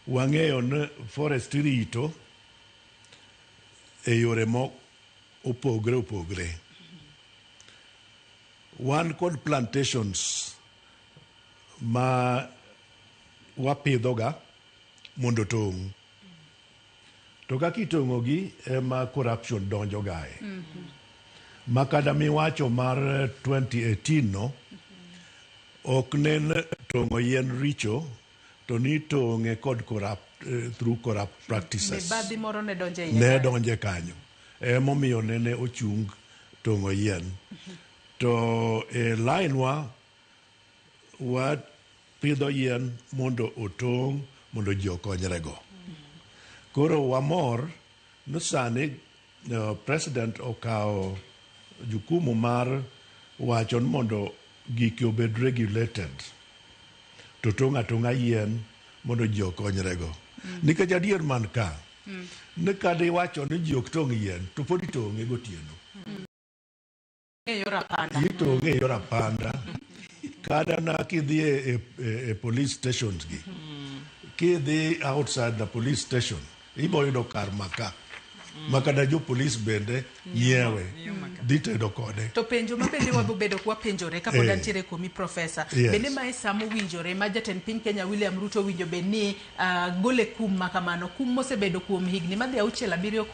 wang'eyo ni forest rito e yore opogre opogre. Wan kod plantations ma wapidhoga mondo tong'. To kaka itong'ogi ema corruption donjo gae. Makada miwacho mar 2018 no, ok nen tong'o yien richo, to ni tong'e kod through corrupt practices. Ne donje kanyo. Emomiyo nene ochung tong'o yien. To e line wa pidho yien mondo otong', mondo ji okonyre go. Koro wamor ni sani president okawo jukumu mar wacho ni mondo giki obed regulated, to tong' atong'a yien mondo ji okonyre go. Nikech adier man ka, ni kadi wacho ni ji ok tong' yien, to pod itong'e gotieno. Itong'e e yor apanda. Kada na kidhi e police stations gi, kidhi outside the police station, ibo yudo kar maka. Makada jo police bende nyiewe dhi tedo kode. To penjo mabende wabedo kwa penjore kapod antiere komi profesa. Bende ma esamo winjore ma jatend piny Kenya William Ruto winjo be ni gole kum makamano, kum mosebedo kuom higni madhi 6-7